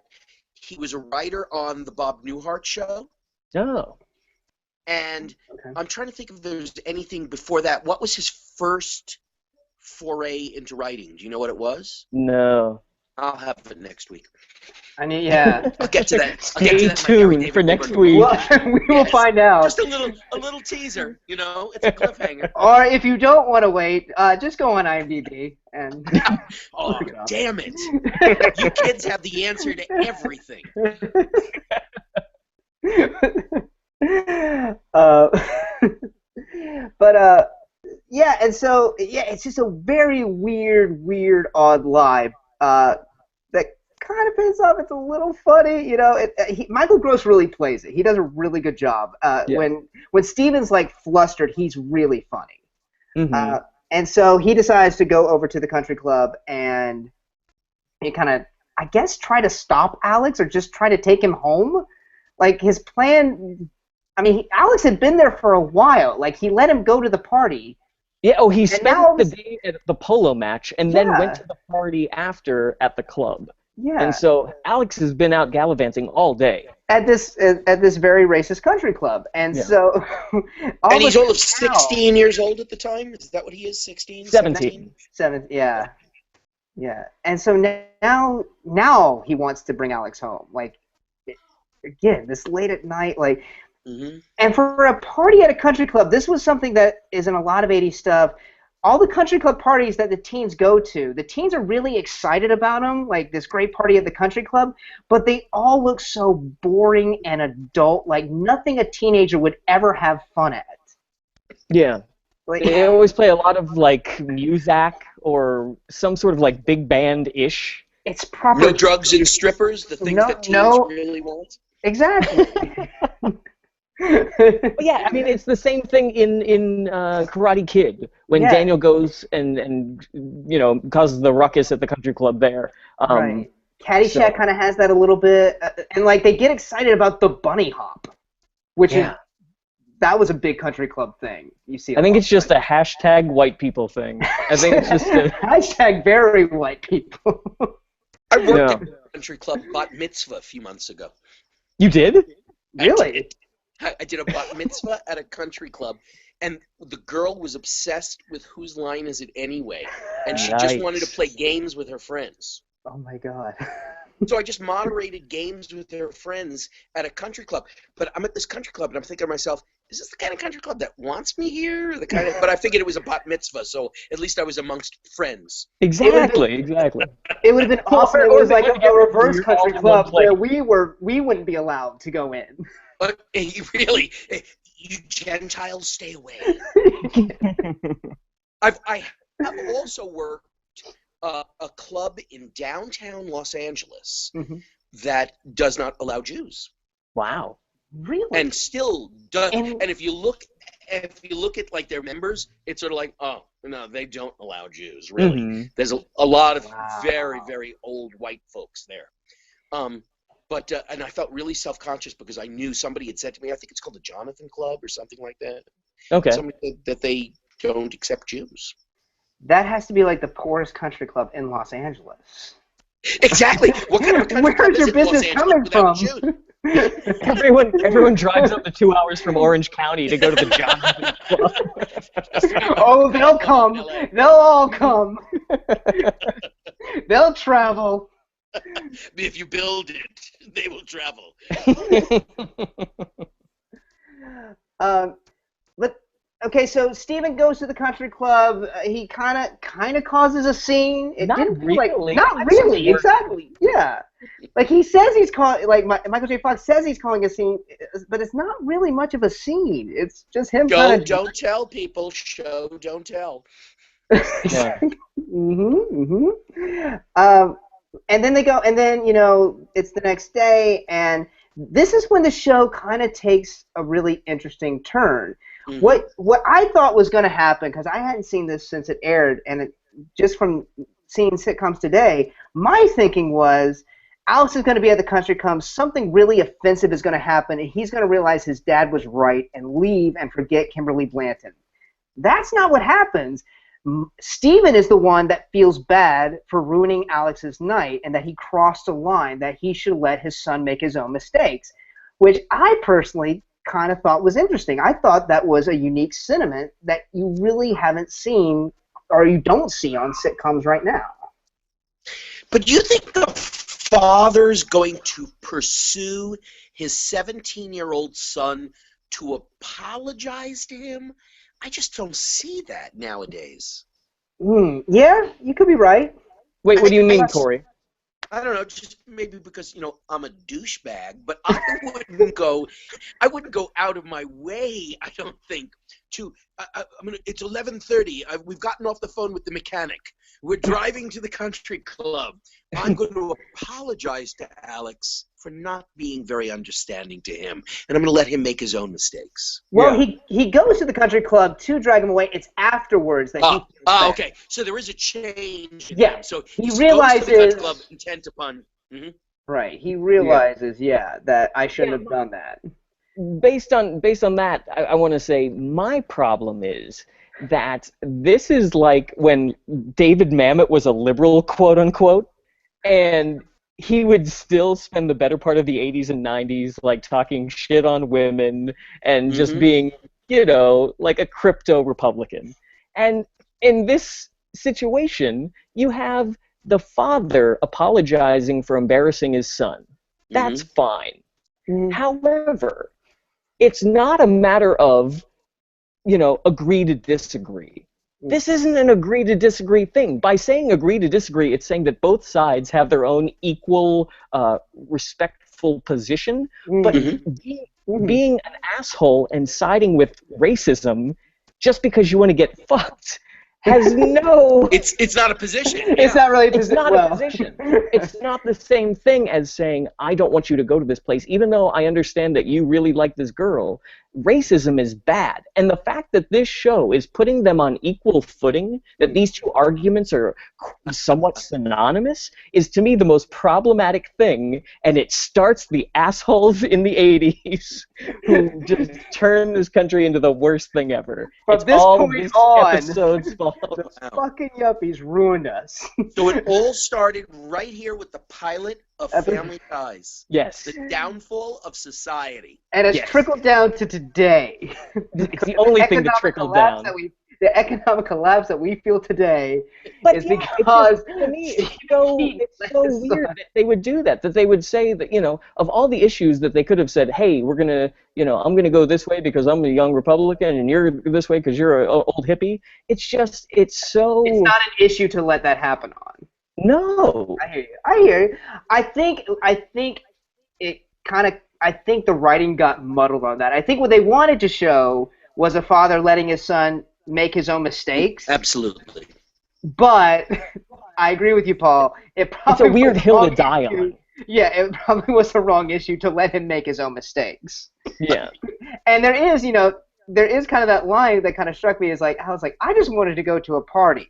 he was a writer on the Bob Newhart show. Oh. And I'm trying to think if there's anything before that. What was his first foray into writing? Do you know what it was? No. I'll have it next week. I mean, yeah. I'll get to that. Stay tuned for next week. We will find out. Just a little teaser, you know. It's a cliffhanger. Or if you don't want to wait, just go on IMDb and. Oh, damn it! You kids have the answer to everything. But yeah, and so yeah, it's just a very weird, odd lie that kind of pays off. It's a little funny, you know. Michael Gross really plays it. He does a really good job. When Steven's like flustered, he's really funny. Mm-hmm. And so he decides to go over to the country club and he kind of, I guess, try to stop Alex or just try to take him home. Like his plan. I mean, Alex had been there for a while. Like he let him go to the party. Yeah, oh, he spent the day at the polo match and then went to the party after at the club. Yeah. And so Alex has been out gallivanting all day. At this very racist country club. And so... and he's only 16 years old at the time? Is that what he is, 16? 17. 17, yeah. Yeah. And so now he wants to bring Alex home. Like, again, this late at night, like... Mm-hmm. And for a party at a country club, this was something that is in a lot of 80s stuff. All the country club parties that the teens go to, the teens are really excited about them, like this great party at the country club, but they all look so boring and adult, like nothing a teenager would ever have fun at. Yeah. Like, they always play a lot of like Muzak or some sort of like big band-ish. It's proper. No drugs and strippers, the things that teens really want. Exactly. Yeah, I mean it's the same thing in Karate Kid when Daniel goes and you know causes the ruckus at the country club there. Right. Caddyshack kind of has that a little bit, and like they get excited about the bunny hop, which is that was a big country club thing. You see, I think it's just a hashtag white people thing. I think it's just a hashtag very white people. I worked at a country club bat mitzvah a few months ago. You did? Really? I did a bat mitzvah at a country club, and the girl was obsessed with Whose Line Is It Anyway, and she just wanted to play games with her friends. Oh my God. So I just moderated games with her friends at a country club. But I'm at this country club, and I'm thinking to myself, is this the kind of country club that wants me here? But I figured it was a bat mitzvah, so at least I was amongst friends. Exactly. It would have been awesome. It was like a reverse country club where we wouldn't be allowed to go in. Really? You Gentiles, stay away. I have also worked a club in downtown Los Angeles that does not allow Jews. Wow. Really? And still does. And if you look at like their members, it's sort of like, oh no, they don't allow Jews. Really, there's a lot of very, very old white folks there. But and I felt really self-conscious because I knew somebody had said to me, I think it's called the Jonathan Club or something like that. Okay. Somebody that they don't accept Jews. That has to be like the poorest country club in Los Angeles. Exactly. What kind of country club Where's your business coming from? Everyone drives up to 2 hours from Orange County to go to the Jonathan Club. Oh, they'll come. They'll all come. They'll travel. If you build it, they will travel. But okay, so Steven goes to the country club. He kind of causes a scene. It not didn't really. Not really. Exactly. Yeah. Like he says he's calling. Like Michael J. Fox says he's calling a scene, but it's not really much of a scene. It's just him. Don't tell people. Show don't tell. Yeah. And then they go, and then, you know, it's the next day, and this is when the show kind of takes a really interesting turn. What I thought was going to happen, because I hadn't seen this since it aired, and just from seeing sitcoms today, my thinking was Alex is going to be at the country club, something really offensive is going to happen, and he's going to realize his dad was right and leave and forget Kimberly Blanton. That's not what happens. Steven is the one that feels bad for ruining Alex's night and that he crossed a line, that he should let his son make his own mistakes, which I personally kind of thought was interesting. I thought that was a unique sentiment that you really haven't seen or you don't see on sitcoms right now. But you think the father's going to pursue his 17-year-old son to apologize to him? I just don't see that nowadays. Yeah, you could be right. Wait, what do you mean, Corey? I don't know, just maybe because, I'm a douchebag, but I wouldn't go out of my way, I don't think, it's 11:30. We've gotten off the phone with the mechanic. We're driving to the country club. I'm going to apologize to Alex for not being very understanding to him, and I'm going to let him make his own mistakes. Well, he goes to the country club to drag him away. It's afterwards that he. Okay. So there is a change. Yeah. So he realizes goes to the country club intent upon. Mm-hmm. Right. He realizes, that I shouldn't have done that. Based on that, I want to say my problem is that this is like when David Mamet was a liberal, quote unquote, and he would still spend the better part of the 80s and 90s like talking shit on women and just being, like a crypto Republican. And in this situation, you have the father apologizing for embarrassing his son. That's fine. However, it's not a matter of, agree to disagree. This isn't an agree to disagree thing. By saying agree to disagree, it's saying that both sides have their own equal, respectful position, but being an asshole and siding with racism just because you want to get fucked has no... It's not a position. It's not really a position. It's not a position. It's not the same thing as saying, I don't want you to go to this place, even though I understand that you really like this girl. Racism is bad. And the fact that this show is putting them on equal footing, that these two arguments are somewhat synonymous, is to me the most problematic thing, and it starts the assholes in the 80s who just turn this country into the worst thing ever. From it's this all point this on, episode's fault. The fucking yuppies ruined us. So it all started right here with the pilot of Family Ties. Yes. The downfall of society. And it's trickled down to today. It's the only thing that trickled down. The economic collapse that we feel today is because to me, it's so weird that they would do that. That they would say that, of all the issues that they could have said, hey, we're going to, I'm going to go this way because I'm a young Republican and you're this way because you're an old hippie. It's just, it's so... It's not an issue to let that happen on. No. I hear you. I think the writing got muddled on that. I think what they wanted to show was a father letting his son make his own mistakes. Absolutely. But I agree with you, Paul. It's a weird hill to die on. Yeah, it probably was the wrong issue to let him make his own mistakes. Yeah. And there is kind of that line that kind of struck me as I just wanted to go to a party.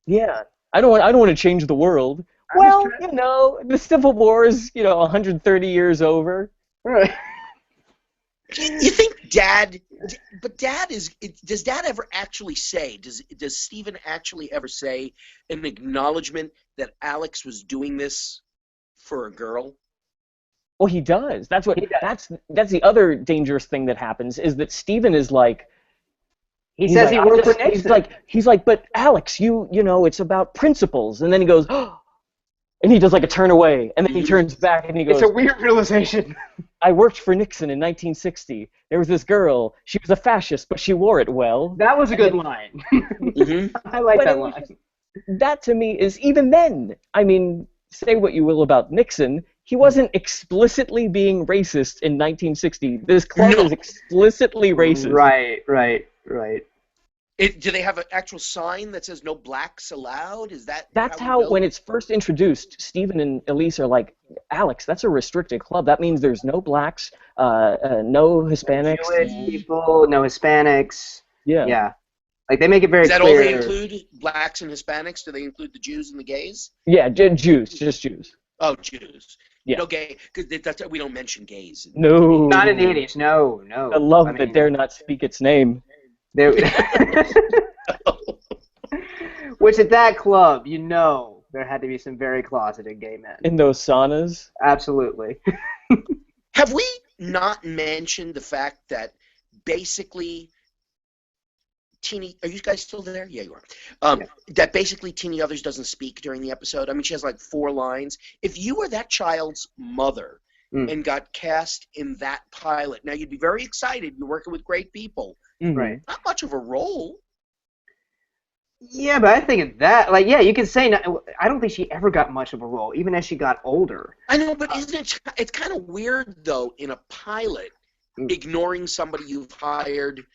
Yeah. I don't want to change the world. Well, the Civil War is, 130 years over. Right. You think Dad does Dad ever actually say, does Stephen actually ever say an acknowledgement that Alex was doing this for a girl? Well, he does. That's the other dangerous thing that happens is that Stephen is like, he says he worked for Nixon. He's like, but Alex, it's about principles. And then he goes, oh, and he does like a turn away, and then he turns back and he goes, it's a weird realization. I worked for Nixon in 1960. There was this girl. She was a fascist, but she wore it well. That was a good line. I like that line. That to me is, even then, I mean, say what you will about Nixon, he wasn't explicitly being racist in 1960. This club is explicitly racist. Right. Do they have an actual sign that says no blacks allowed? That's how when it's first introduced, Stephen and Elise are like, Alex, that's a restricted club. That means there's no blacks, no Hispanics. No Jewish people, no Hispanics. Yeah. Like, they make it very clear. Does that only include blacks and Hispanics? Do they include the Jews and the gays? Yeah, Jews, just Jews. Oh, Jews. Yeah. No gay, because we don't mention gays. No. Not in the 80s, no. A love that dare not speak its name. Which at that club, there had to be some very closeted gay men. In those saunas? Absolutely. Have we not mentioned the fact that basically Teeny, are you guys still there? Yeah, you are. That basically Teeny Others doesn't speak during the episode. I mean, she has like 4 lines. If you were that child's mother and got cast in that pilot, now you'd be very excited. You're working with great people. Right. Not much of a role. Yeah, but I think that, like, yeah, you could say, I don't think she ever got much of a role, even as she got older. I know, but it's kind of weird, though, in a pilot, ignoring somebody you've hired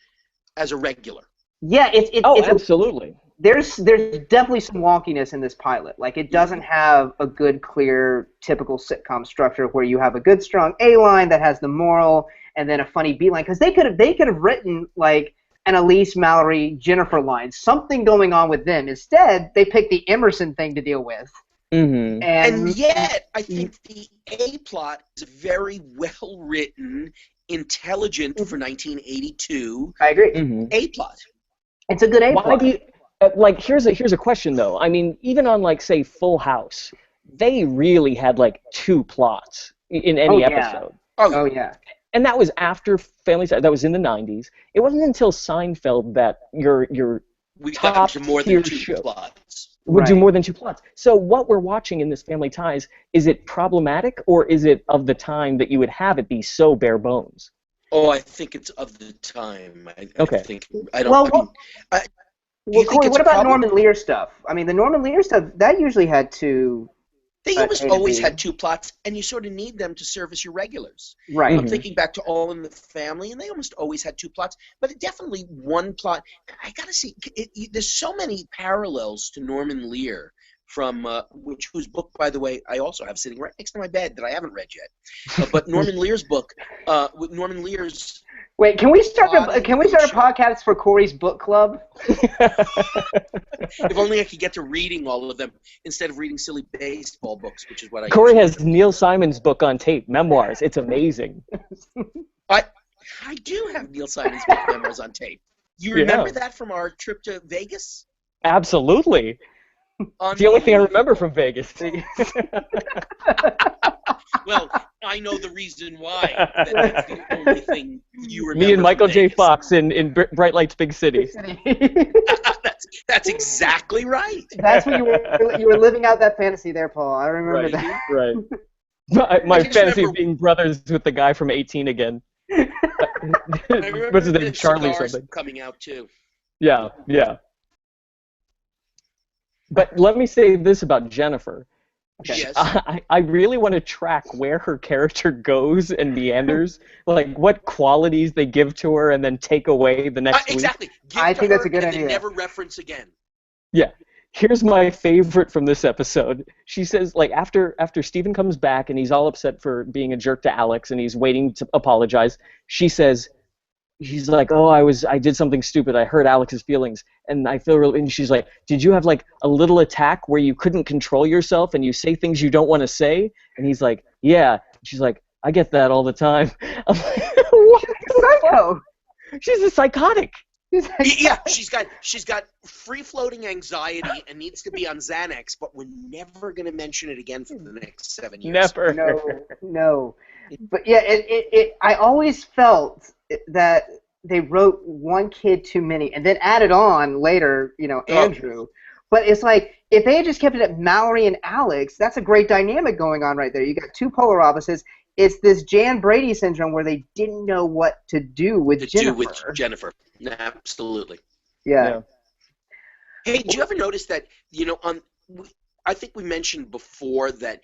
as a regular. Yeah, absolutely. There's definitely some wonkiness in this pilot. Like, it doesn't have a good, clear, typical sitcom structure where you have a good, strong A line that has the moral, and then a funny B line. Because they could have written, like, an Elise, Mallory, Jennifer line, something going on with them. Instead, they picked the Emerson thing to deal with. Mm-hmm. And yet, I think the A plot is very well written, intelligent for 1982. I agree. A plot. It's a good A plot. Why do you like? Here's a question though. I mean, even on like say Full House, they really had like 2 plots in any episode. Oh yeah. And that was after Family Ties. That was in the 90s. It wasn't until Seinfeld that your top more than 2 show plots. would do more than 2 plots. So what we're watching in this Family Ties, is it problematic, or is it of the time that you would have it be so bare bones? Oh, I think it's of the time. I don't. Corey, what about Norman Lear stuff? I mean, the Norman Lear stuff, that usually had 2. They always had 2 plots, and you sort of need them to service your regulars. Right. I'm thinking back to All in the Family, and they almost always had 2 plots, but it definitely one plot. I gotta see. There's so many parallels to Norman Lear, from whose book, by the way, I also have sitting right next to my bed that I haven't read yet. But Norman Lear's book, with Norman Lear's. Wait, can we start a podcast for Corey's book club? If only I could get to reading all of them instead of reading silly baseball books, which is what I. Corey has Neil Simon's book on tape, memoirs. It's amazing. I do have Neil Simon's book, memoirs on tape. You remember that from our trip to Vegas? Absolutely. It's the only thing I remember from Vegas. Well, I know the reason why. That's the only thing you remember. Me and Michael J. Vegas. Fox in Bright Lights, Big City. That's exactly right. That's when you were living out that fantasy there, Paul. I remember that. Right. My fantasy of being brothers with the guy from 18 again. What's his name? Charlie something. Coming out too. Yeah. But let me say this about Jennifer. Okay. Yes. I really want to track where her character goes and meanders, like what qualities they give to her and then take away the next exactly. week. I think that's a good idea. Never reference again. Yeah. Here's my favorite from this episode. She says, like, after Steven comes back and he's all upset for being a jerk to Alex and he's waiting to apologize, she says, she's like, oh, I did something stupid. I hurt Alex's feelings, and I feel really. And she's like, did you have like a little attack where you couldn't control yourself and you say things you don't want to say? And he's like, yeah. And she's like, I get that all the time. I'm like, what? Psycho. She's a psychotic. Yeah, she's got free-floating anxiety and needs to be on Xanax, but we're never going to mention it again for the next 7 years. Never. No. But yeah, I always felt that they wrote one kid too many and then added on later, Andrew. But it's like, if they had just kept it at Mallory and Alex, that's a great dynamic going on right there. You got 2 polar opposites. It's this Jan Brady syndrome where they didn't know what to do with Jennifer. Absolutely. Yeah. Hey, did you ever notice that, I think we mentioned before that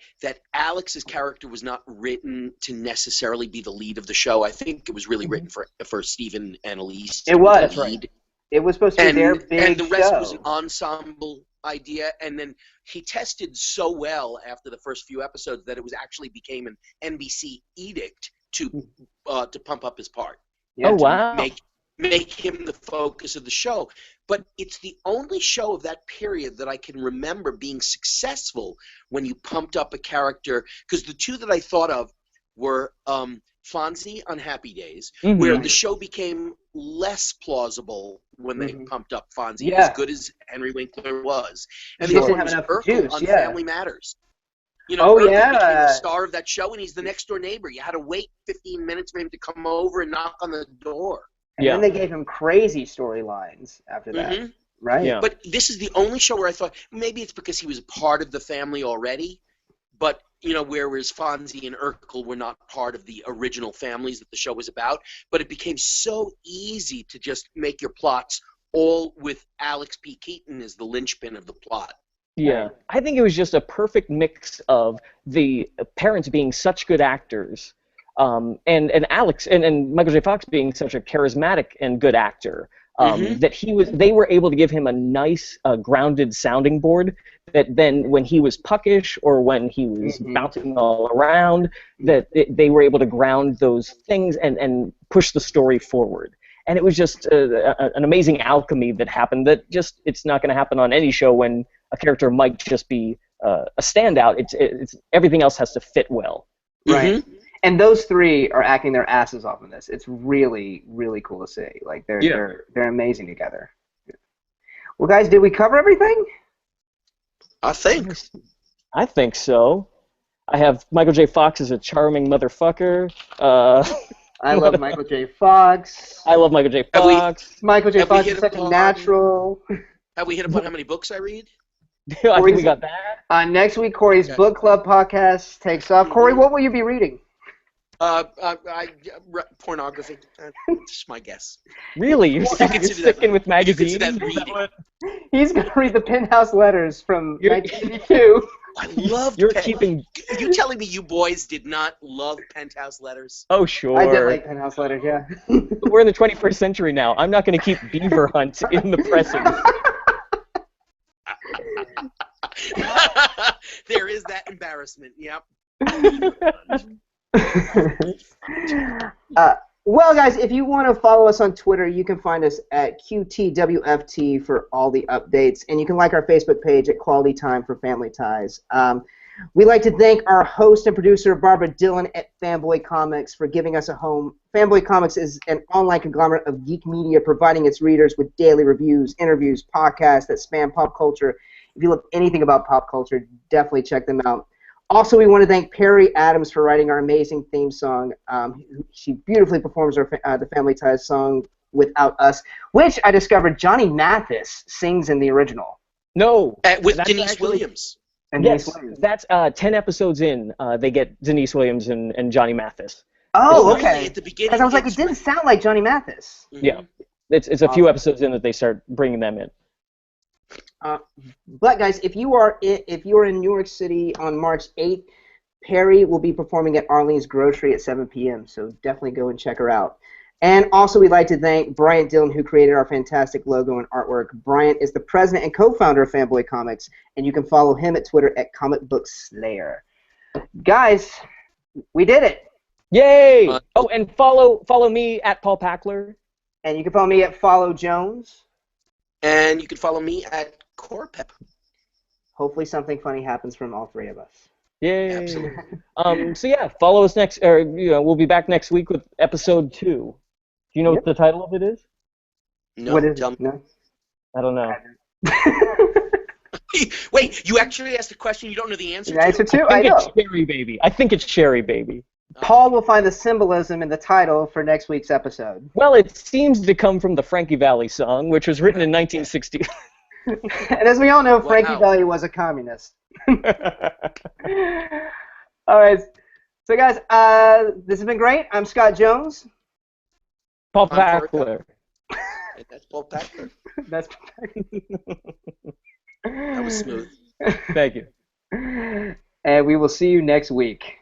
Alex's character was not written to necessarily be the lead of the show. I think it was really written for Stephen and Elise. It was, right. It was supposed to be their big show. And the rest was an ensemble idea, and then he tested so well after the first few episodes that it actually became an NBC edict to pump up his part. Yeah, wow. Make him the focus of the show. But it's the only show of that period that I can remember being successful when you pumped up a character, because the 2 that I thought of were Fonzie on Happy Days, where the show became less plausible when they pumped up Fonzie, as good as Henry Winkler was. And the other one was Urkel on Family Matters. Urkel became the star of that show, and he's the next door neighbor. You had to wait 15 minutes for him to come over and knock on the door. And then they gave him crazy storylines after that, right? Yeah. But this is the only show where I thought maybe it's because he was a part of the family already, but whereas Fonzie and Urkel were not part of the original families that the show was about, but it became so easy to just make your plots all with Alex P. Keaton as the linchpin of the plot. Yeah, I think it was just a perfect mix of the parents being such good actors, and Alex and Michael J. Fox being such a charismatic and good actor, that they were able to give him a nice grounded sounding board that then when he was puckish or when he was bouncing all around, that they were able to ground those things and push the story forward. And it was just an amazing alchemy that happened that just it's not going to happen on any show when a character might just be a standout. It's everything else has to fit well. Right. And those three are acting their asses off in this. It's really, really cool to see. Like they're amazing together. Well, guys, did we cover everything? I think so. I have Michael J. Fox as a charming motherfucker. I love Michael J. Fox. I love Michael J. Fox. Michael J. Fox is such a natural. Have we hit upon how many books I read? I think we got that. Next week, Corey's book club podcast takes off. Corey, what will you be reading? Pornography. Just my guess. Really? You're sticking with magazines? He's going to read the Penthouse Letters from 1982. I love You telling me you boys did not love Penthouse Letters? Oh, sure. I did like Penthouse Letters, yeah. We're in the 21st century now. I'm not going to keep Beaver Hunt in the present. There is that embarrassment, yep. Well, guys, if you want to follow us on Twitter, you can find us at QTWFT for all the updates, and you can like our Facebook page at Quality Time for Family Ties. We'd like to thank our host and producer, Barbara Dillon at Fanboy Comics, for giving us a home. Fanboy Comics is an online conglomerate of geek media providing its readers with daily reviews, interviews, podcasts that span pop culture. If you love anything about pop culture, definitely check them out. Also, we want to thank Perry Adams for writing our amazing theme song. She beautifully performs the Family Ties song Without Us, which I discovered Johnny Mathis sings in the original. No. With Denise Williams. And yes, Denise Williams. That's 10 episodes in, they get Denise Williams and Johnny Mathis. Oh, okay. At the beginning, because I was like, it didn't sound like Johnny Mathis. Yeah. It's a few episodes in that they start bringing them in. But guys, if you are in New York City on March 8th, Perry will be performing at Arlene's Grocery at 7 p.m. So definitely go and check her out. And also, we'd like to thank Bryant Dillon, who created our fantastic logo and artwork. Bryant is the president and co-founder of Fanboy Comics, and you can follow him at Twitter at Comic Book Slayer. Guys, we did it! Yay! Oh, and follow me at Paul Packler. And you can follow me at Follow Jones. And you can follow me at Corpep. Hopefully something funny happens from all three of us. Yay! Absolutely. So yeah, follow us next. We'll be back next week with episode 2. Do you know what the title of it is? No. What is it? No. I don't know. Wait, you actually asked a question you don't know the answer to? The answer to? I think it's Cherry Baby. I think it's Cherry Baby. Paul will find the symbolism in the title for next week's episode. Well, it seems to come from the Frankie Valli song, which was written in 1960. And as we all know, Frankie Valli was a communist. All right. So, guys, this has been great. I'm Scott Jones. Paul Packler. That's Paul Packler. That's Paul Packler. That was smooth. Thank you. And we will see you next week.